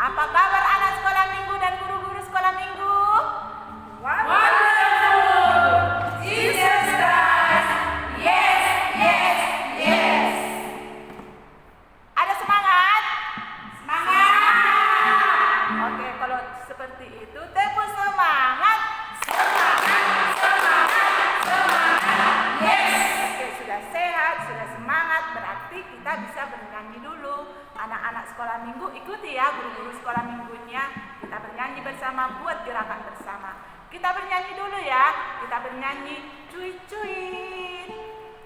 Apa kabar anak sekolah minggu dan guru-guru sekolah minggu? Wonderful! Jesus Christ! Yes, yes, yes! Ada semangat? Semangat! Oke, kalau seperti itu tepuk semangat. Semangat, semangat, semangat! Yes! Oke, sudah sehat, sudah semangat, berarti kita bisa bernyanyi dulu. Anak-anak sekolah minggu ikuti ya guru-guru sekolah minggunya. Kita bernyanyi bersama buat gerakan bersama. Kita bernyanyi dulu ya. Kita bernyanyi cuit-cuit.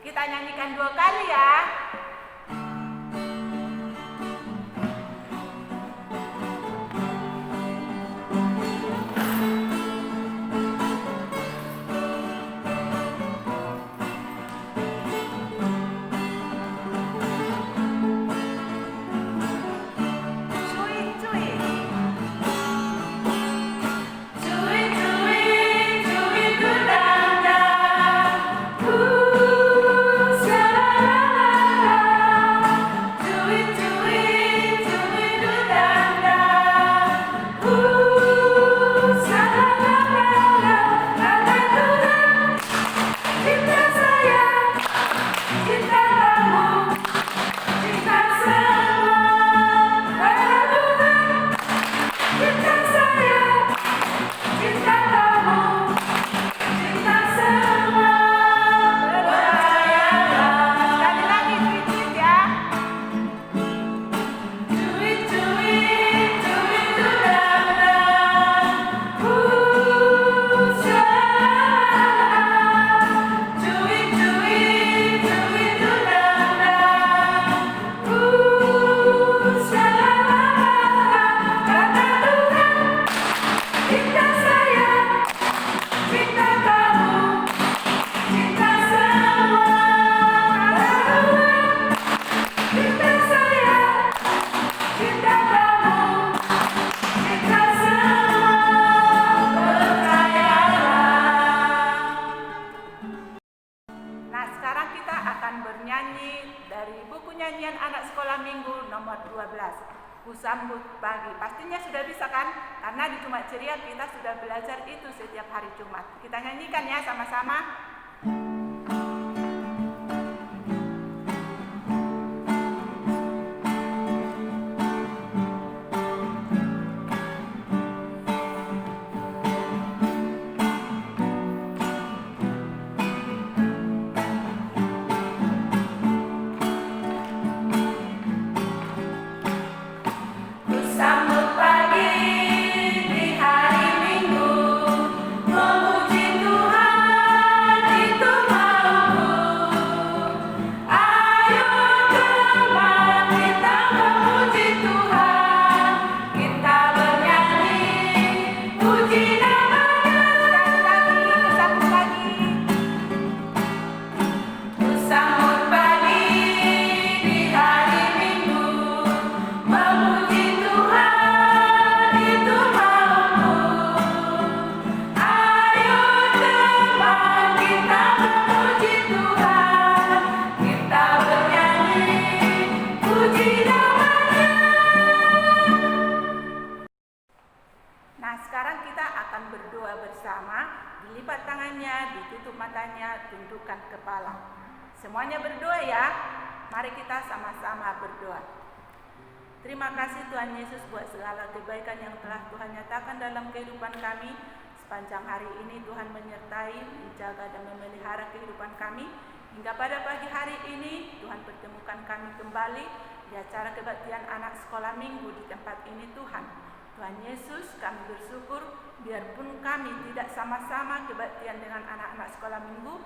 Kita nyanyikan 2 kali ya. Nyanyian anak sekolah minggu nomor 12, Ku Sambut Pagi. Pastinya sudah bisa kan? Karena di Jumat Ceria kita sudah belajar itu setiap hari Jumat. Kita nyanyikan ya sama-sama. Dilipat tangannya, ditutup matanya, tundukkan kepala. Semuanya berdoa ya. Mari kita sama-sama berdoa. Terima kasih Tuhan Yesus buat segala kebaikan yang telah Tuhan nyatakan dalam kehidupan kami. Sepanjang hari ini Tuhan menyertai, menjaga dan memelihara kehidupan kami. Hingga pada pagi hari ini Tuhan pertemukan kami kembali di acara kebaktian anak sekolah minggu di tempat ini Tuhan. Tuhan Yesus, kami bersyukur biarpun kami tidak sama-sama kebaktian dengan anak-anak sekolah minggu,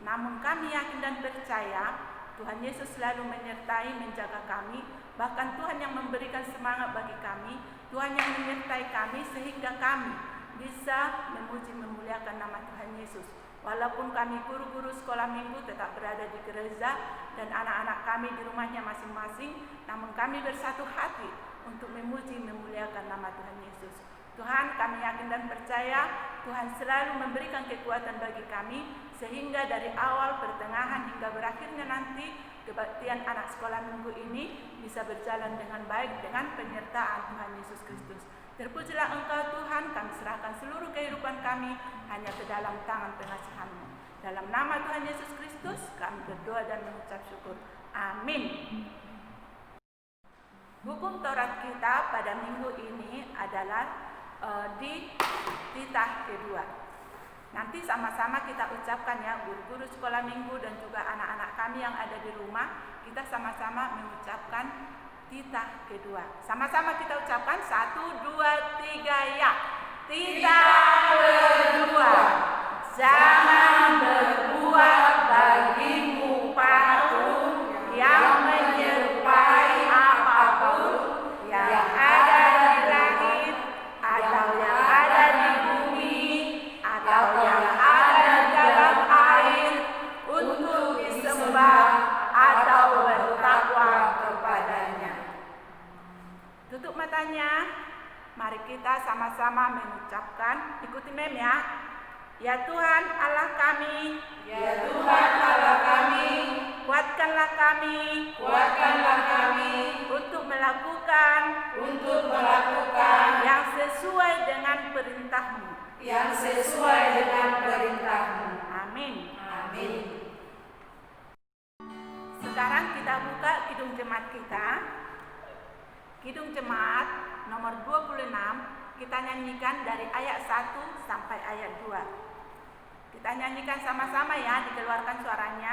namun kami yakin dan percaya Tuhan Yesus selalu menyertai, menjaga kami. Bahkan Tuhan yang memberikan semangat bagi kami, Tuhan yang menyertai kami sehingga kami bisa memuji memuliakan nama Tuhan Yesus. Walaupun kami guru-guru sekolah minggu tetap berada di gereja dan anak-anak kami di rumahnya masing-masing, namun kami bersatu hati untuk memuji memuliakan nama Tuhan Yesus. Tuhan, kami yakin dan percaya Tuhan selalu memberikan kekuatan bagi kami sehingga dari awal, pertengahan hingga berakhirnya nanti kebaktian anak sekolah minggu ini bisa berjalan dengan baik dengan penyertaan Tuhan Yesus Kristus. Terpujilah Engkau Tuhan, kami serahkan seluruh kehidupan kami hanya ke dalam tangan pengasihan-Mu. Dalam nama Tuhan Yesus Kristus kami berdoa dan mengucap syukur. Amin. Hukum Taurat kita pada minggu ini adalah di titah kedua. Nanti sama-sama kita ucapkan ya, guru-guru sekolah minggu dan juga anak-anak kami yang ada di rumah, kita sama-sama mengucapkan titah kedua. Sama-sama kita ucapkan 1, 2, 3 ya. Titah kedua. Jangan berbuat bagimu patung yang menyerupai apapun yang ada di langit atau yang ada di bumi atau yang ada dalam air untuk disembah atau bertakwa kepadanya. Tutup matanya. Mari kita sama-sama mengucapkan, ikuti mem ya. Ya Tuhan Allah kami, Ya Tuhan Allah kami, kuatkanlah kami untuk melakukan yang sesuai dengan perintah-Mu. Amin. Amin. Sekarang kita buka kidung jemaat kita. Kidung jemaat nomor 26, kita nyanyikan dari ayat 1 sampai ayat 2. Kita nyanyikan sama-sama ya, dikeluarkan suaranya.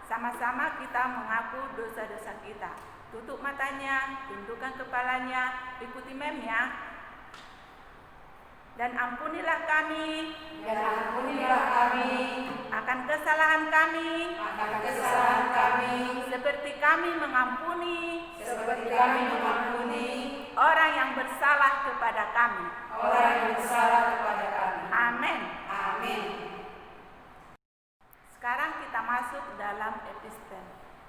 Sama-sama kita mengaku dosa-dosa kita. Tutup matanya, tundukkan kepalanya, ikuti mem ya. Dan ampunilah kami akan kesalahan kami seperti kami mengampuni orang yang bersalah kepada kami. Amin. Sekarang kita masuk dalam epistel.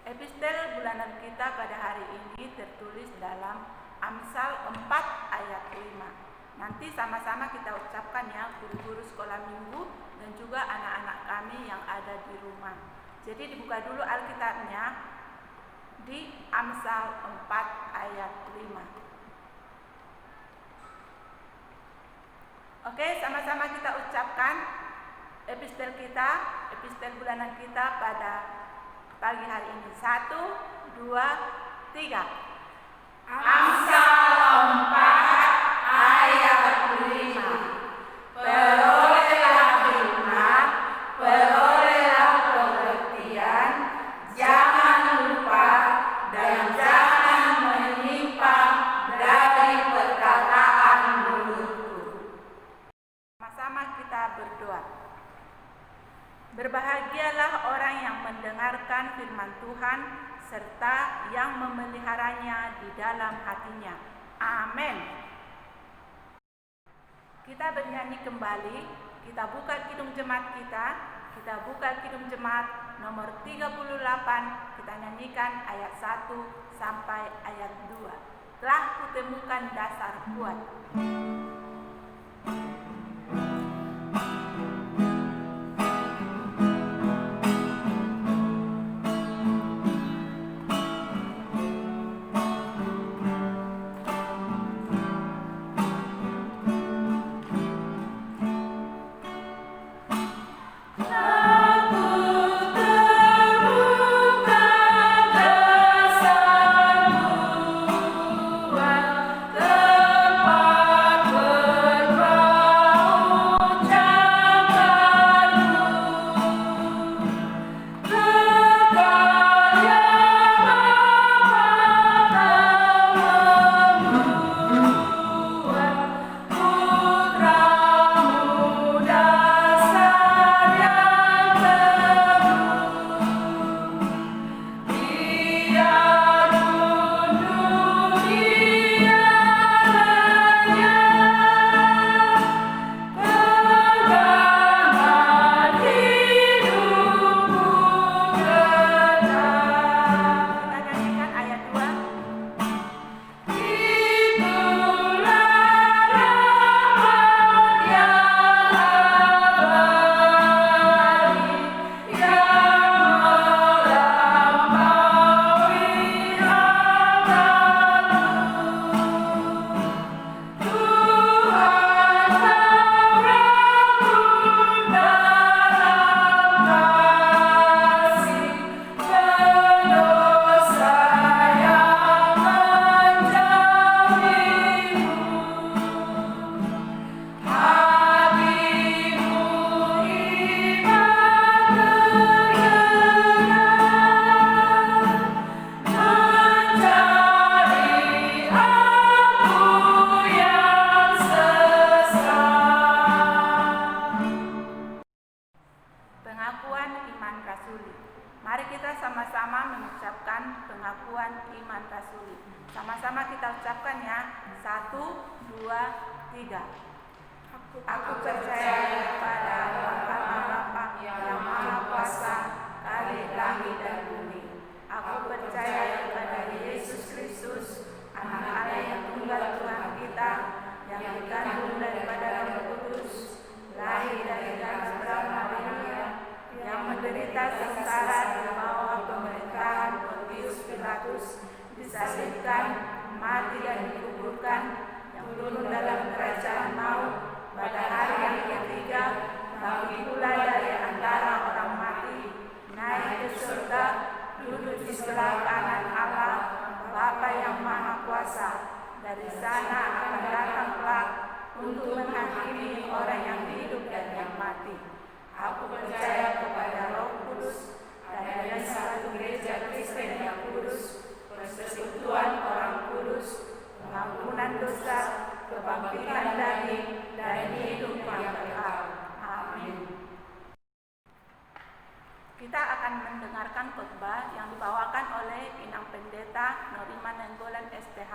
Epistel bulanan kita pada hari ini tertulis dalam Amsal 4 ayat 5. Nanti sama-sama kita ucapkan ya, guru-guru sekolah minggu dan juga anak-anak kami yang ada di rumah. Jadi dibuka dulu Alkitabnya di Amsal 4 ayat 5. Oke, sama-sama kita ucapkan epistel kita, epistel bulanan kita pada pagi hari ini. 1, 2, 3. Amsal 4 ayat 5. Perolehlah hikmat, perolehlah pengertian, jangan lupa dan jangan menyimpang dari perkataan mulutku. Sama-sama kita berdoa. Berbahagialah orang yang mendengarkan firman Tuhan serta yang memeliharanya di dalam hatinya. Amin. Kita bernyanyi kembali, kita buka kidung jemaat kita buka kidung jemaat nomor 38, kita nyanyikan ayat 1 sampai ayat 2. Telah kutemukan dasar kuat. Sama-sama kita ucapkan ya. 1, 2, 3. Aku percaya kepada Bapa yang Maha Kuasa, Khalik langit dan bumi. Aku percaya kepada Yesus Kristus, Anak Allah yang tunggal Tuhan kita, yang dikandung daripada Roh Kudus, lahir dari ganas Maria, yang menderita sengsara di bawah pemerintahan Pontius Pilatus, disalibkan, mati dan dikuburkan, yang turun dalam kerajaan maut, pada hari yang ketiga bangkit pula dari antara orang mati, naik ke surga, duduk di sebelah kanan Allah, Bapa yang Maha Kuasa. Dari sana akan datang kelak untuk menghakimi orang yang hidup dan yang mati. Aku percaya kepada Roh Kudus dan ada satu gereja Kristen yang kudus, persekutuan orang kudus, pengampunan dosa, kebangkitan daging, dan hidup yang kekal. Amin. Kita akan mendengarkan khotbah yang dibawakan oleh Inang Pendeta Noriman Nenggolan STH.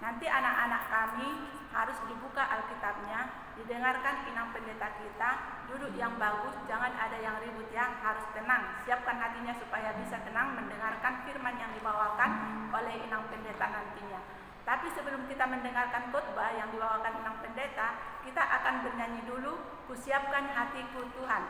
Nanti anak-anak kami harus dibuka Alkitabnya, didengarkan Inang Pendeta kita, duduk yang bagus, jangan ada yang ribut ya, harus tenang. Siapkan hatinya supaya bisa tenang mendengarkan firman yang dibawakan oleh Inang Pendeta nantinya. Tapi sebelum kita mendengarkan khotbah yang dibawakan Inang Pendeta, kita akan bernyanyi dulu, Kusiapkan Hatiku Tuhan.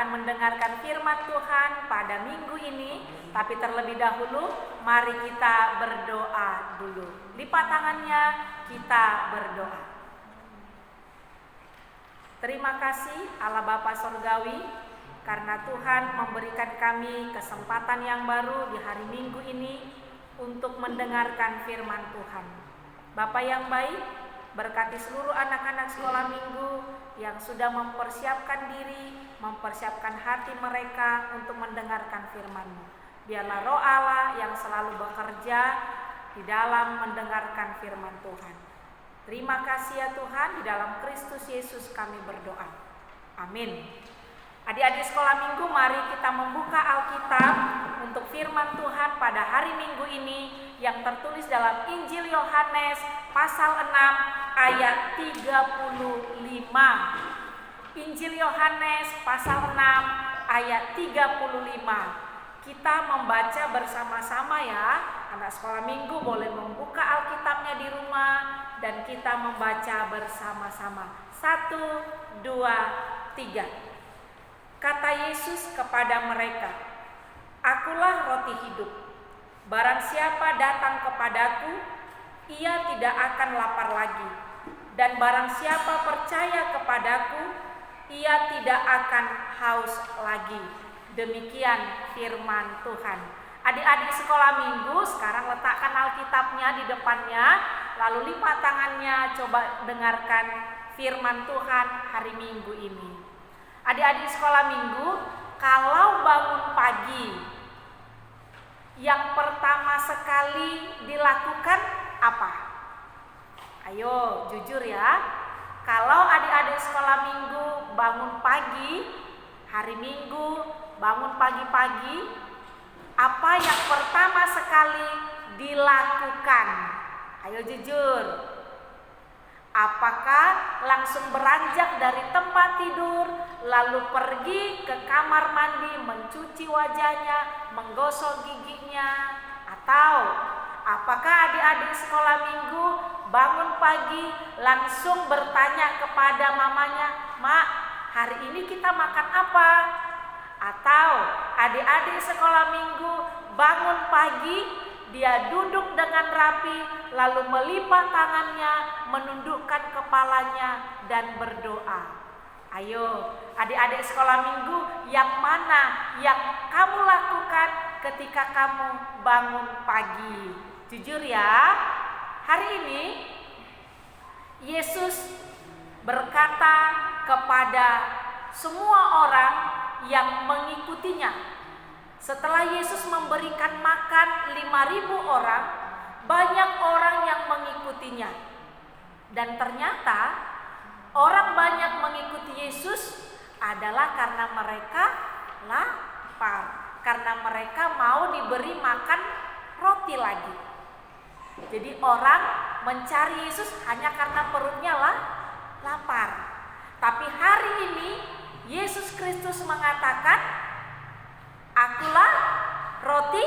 Mendengarkan firman Tuhan pada minggu ini, tapi terlebih dahulu mari kita berdoa dulu. Lipat tangannya, kita berdoa. Terima kasih Allah Bapa Sorgawi, karena Tuhan memberikan kami kesempatan yang baru di hari Minggu ini untuk mendengarkan firman Tuhan. Bapa yang baik, berkati seluruh anak-anak sekolah minggu yang sudah mempersiapkan diri, mempersiapkan hati mereka untuk mendengarkan firman-Mu. Biarlah Roh Allah yang selalu bekerja di dalam mendengarkan firman Tuhan. Terima kasih ya Tuhan, di dalam Kristus Yesus kami berdoa. Amin. Adik-adik sekolah minggu, mari kita membuka Alkitab untuk firman Tuhan pada hari Minggu ini yang tertulis dalam Injil Yohanes pasal 6 ayat 35. Injil Yohanes pasal 6 ayat 35. Kita membaca bersama-sama ya. Anak sekolah minggu boleh membuka Alkitabnya di rumah dan kita membaca bersama-sama. 1, 2, 3. Kata Yesus kepada mereka, "Akulah roti hidup. Barang siapa datang kepadaku, ia tidak akan lapar lagi. Dan barang siapa percaya kepadaku, ia tidak akan haus lagi." Demikian firman Tuhan. Adik-adik sekolah minggu, sekarang letakkan Alkitabnya di depannya, lalu lipat tangannya, coba dengarkan firman Tuhan hari Minggu ini. Adik-adik sekolah minggu, kalau bangun pagi, yang pertama sekali dilakukan apa? Ayo, jujur ya. Kalau adik-adik sekolah minggu bangun pagi, hari Minggu, bangun pagi-pagi, apa yang pertama sekali dilakukan? Ayo jujur. Apakah langsung beranjak dari tempat tidur, lalu pergi ke kamar mandi, mencuci wajahnya, menggosok giginya? Atau apakah adik-adik sekolah minggu bangun pagi langsung bertanya kepada mamanya, "Mak, hari ini kita makan apa?" Atau adik-adik sekolah minggu bangun pagi, dia duduk dengan rapi, lalu melipat tangannya, menundukkan kepalanya dan berdoa. Ayo, adik-adik sekolah minggu, yang mana yang kamu lakukan ketika kamu bangun pagi? Jujur ya, hari ini Yesus berkata kepada semua orang yang mengikutinya. Setelah Yesus memberikan makan 5.000 orang, banyak orang yang mengikutinya. Dan ternyata orang banyak mengikuti Yesus adalah karena mereka lapar, karena mereka mau diberi makan roti lagi. Jadi orang mencari Yesus hanya karena perutnya lapar. Tapi hari ini Yesus Kristus mengatakan, "Akulah roti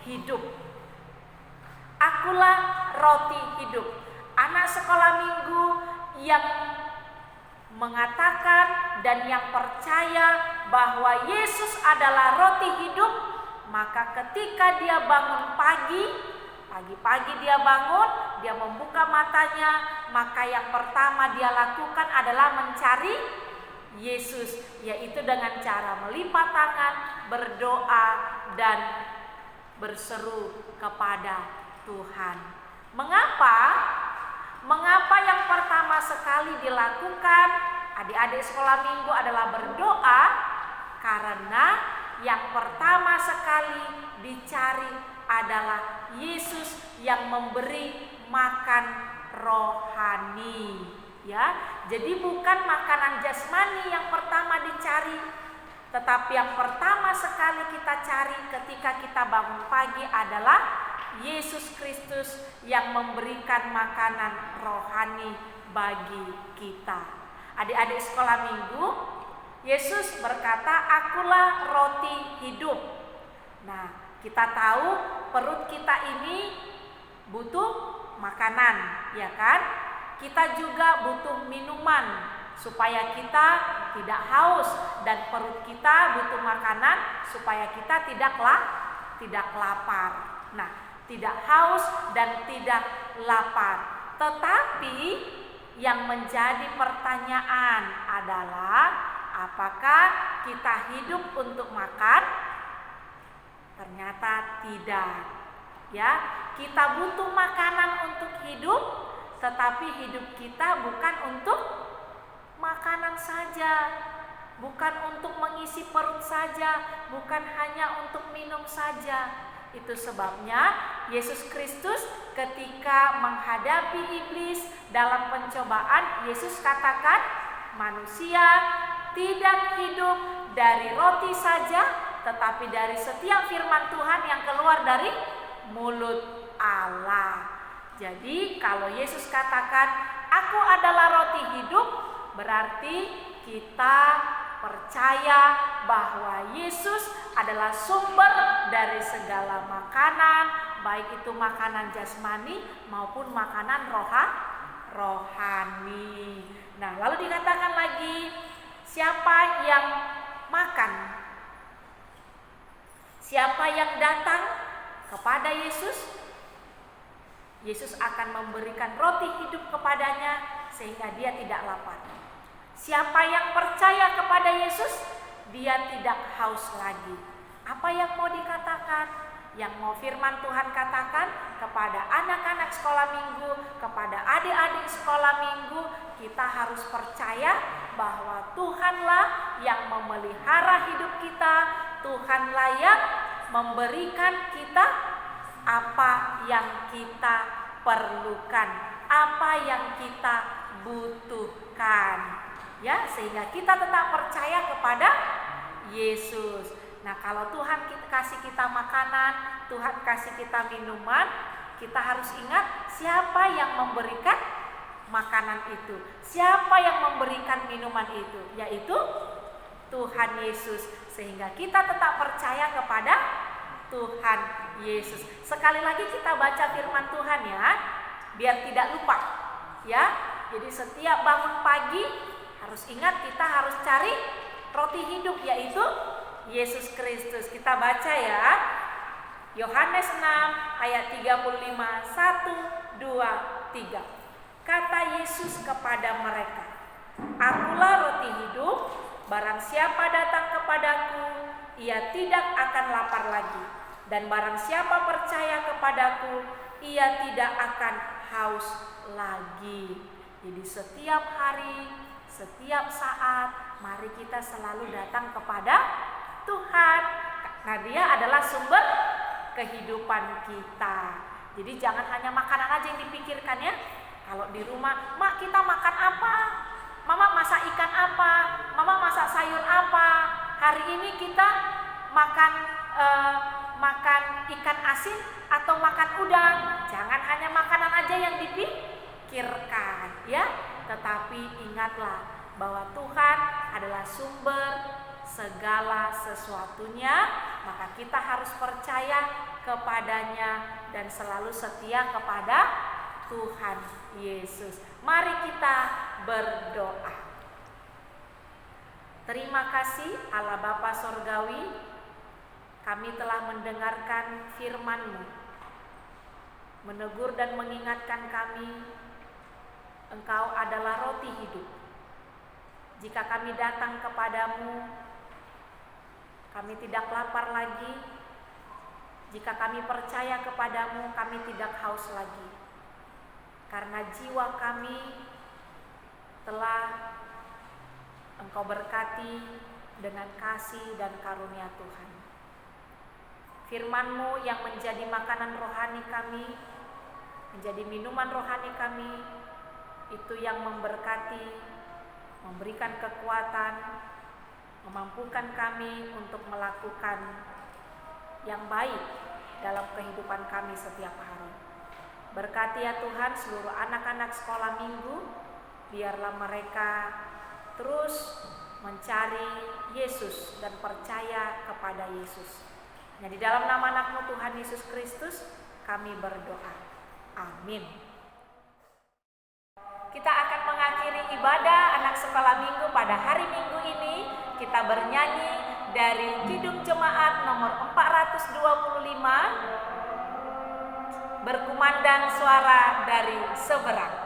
hidup." Akulah roti hidup. Anak sekolah minggu yang mengatakan dan yang percaya bahwa Yesus adalah roti hidup, maka ketika dia bangun pagi-pagi dia bangun, dia membuka matanya, maka yang pertama dia lakukan adalah mencari Yesus, yaitu dengan cara melipat tangan, berdoa, dan berseru kepada Tuhan. Mengapa? Mengapa yang pertama sekali dilakukan adik-adik sekolah minggu adalah berdoa? Karena yang pertama sekali dicari adalah Yesus yang memberi makan rohani. Ya, jadi bukan makanan jasmani yang pertama dicari, tetapi yang pertama sekali kita cari ketika kita bangun pagi adalah Yesus Kristus yang memberikan makanan rohani bagi kita. Adik-adik sekolah minggu, Yesus berkata, "Akulah roti hidup." Nah, kita tahu perut kita ini butuh makanan, ya kan? Kita juga butuh minuman supaya kita tidak haus, dan perut kita butuh makanan supaya kita tidak lapar. Nah, tidak haus dan tidak lapar. Tetapi yang menjadi pertanyaan adalah, apakah kita hidup untuk makan? Ternyata tidak. Ya, kita butuh makanan untuk hidup, tetapi hidup kita bukan untuk makanan saja, bukan untuk mengisi perut saja, bukan hanya untuk minum saja. Itu sebabnya Yesus Kristus ketika menghadapi iblis dalam pencobaan, Yesus katakan, "Manusia tidak hidup dari roti saja, tetapi dari setiap firman Tuhan yang keluar dari mulut Allah." Jadi kalau Yesus katakan, "Aku adalah roti hidup," berarti kita percaya bahwa Yesus adalah sumber dari segala makanan, baik itu makanan jasmani maupun makanan rohani. Nah, lalu dikatakan lagi, siapa yang makan? Siapa yang datang kepada Yesus? Yesus akan memberikan roti hidup kepadanya sehingga dia tidak lapar. Siapa yang percaya kepada Yesus, dia tidak haus lagi. Apa yang mau dikatakan? Yang mau firman Tuhan katakan kepada anak-anak sekolah minggu, kepada adik-adik sekolah minggu, kita harus percaya bahwa Tuhanlah yang memelihara hidup kita, Tuhanlah yang memberikan kita apa yang kita perlukan, apa yang kita butuhkan. Ya, sehingga kita tetap percaya kepada Yesus. Nah, kalau Tuhan kasih kita makanan, Tuhan kasih kita minuman, kita harus ingat siapa yang memberikan makanan itu, siapa yang memberikan minuman itu, yaitu Tuhan Yesus. Sehingga kita tetap percaya kepada Tuhan Yesus. Sekali lagi kita baca firman Tuhan ya, biar tidak lupa ya. Jadi setiap bangun pagi harus ingat kita harus cari roti hidup, yaitu Yesus Kristus. Kita baca ya, Yohanes 6 ayat 35, 1, 2, 3. Kata Yesus kepada mereka, Akulah roti hidup, barang siapa datang kepadaku, ia tidak akan lapar lagi. Dan barang siapa percaya kepadaku, ia tidak akan haus lagi. Jadi setiap hari, setiap saat, mari kita selalu datang kepada Tuhan, karena Dia adalah sumber kehidupan kita. Jadi jangan hanya makanan aja yang dipikirkan ya. Kalau di rumah, Mak kita makan apa? Mama masak ikan apa? Mama masak sayur apa? Hari ini kita makan ikan asin atau makan udang. Jangan hanya makanan aja yang dipikirkan ya. Tetapi ingatlah bahwa Tuhan adalah sumber segala sesuatunya, maka kita harus percaya kepadanya dan selalu setia kepada Tuhan Yesus. Mari kita berdoa. Terima kasih Allah Bapa Sorgawi, kami telah mendengarkan firman-Mu, menegur dan mengingatkan kami, Engkau adalah roti hidup. Jika kami datang kepadamu, kami tidak lapar lagi. Jika kami percaya kepadamu, kami tidak haus lagi. Karena jiwa kami telah Engkau berkati dengan kasih dan karunia Tuhan. Firman-Mu yang menjadi makanan rohani kami, menjadi minuman rohani kami, itu yang memberkati, memberikan kekuatan, memampukan kami untuk melakukan yang baik dalam kehidupan kami setiap hari. Berkati ya Tuhan seluruh anak-anak sekolah minggu, biarlah mereka terus mencari Yesus dan percaya kepada Yesus. Nah, di dalam nama anak-Mu Tuhan Yesus Kristus kami berdoa. Amin. Kita akan mengakhiri ibadah anak sekolah minggu pada hari Minggu ini. Kita bernyanyi dari Kidung Jemaat nomor 425, berkumandang suara dari seberang.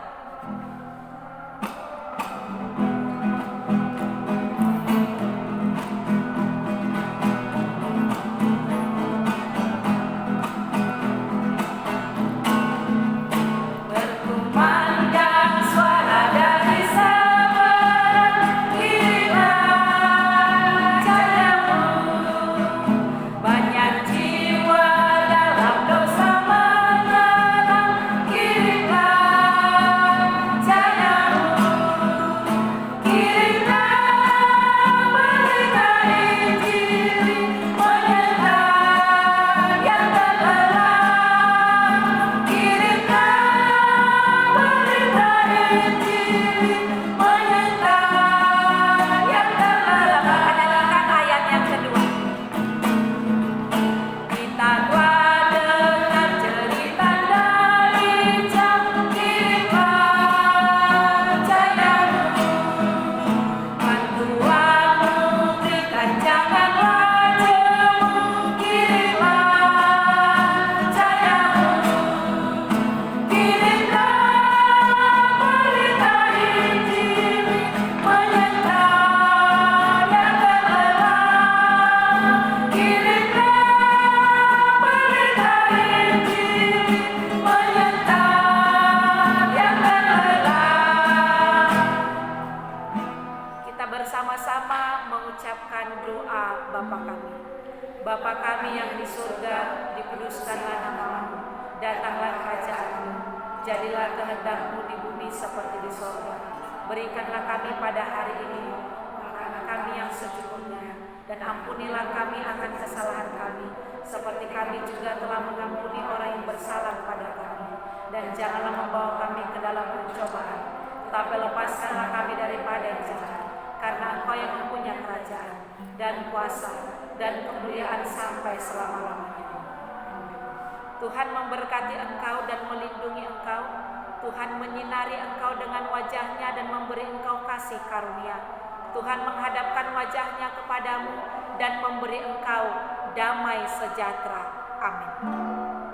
Jiwa dalam dosa mengalah, kirilah Jadilah kehendak-Mu di bumi seperti di sorga. Berikanlah kami pada hari ini makanan kami yang secukupnya, dan ampunilah kami akan kesalahan kami, seperti kami juga telah mengampuni orang yang bersalah pada kami. Dan janganlah membawa kami ke dalam pencobaan, tetapi lepaskanlah kami daripada yang jahat. Karena Engkau yang mempunyai kerajaan dan kuasa dan kemuliaan sampai selama-lamanya. Tuhan memberkati engkau dan melindungi engkau. Tuhan menyinari engkau dengan wajah-Nya dan memberi engkau kasih karunia. Tuhan menghadapkan wajah-Nya kepadamu dan memberi engkau damai sejahtera. Amin.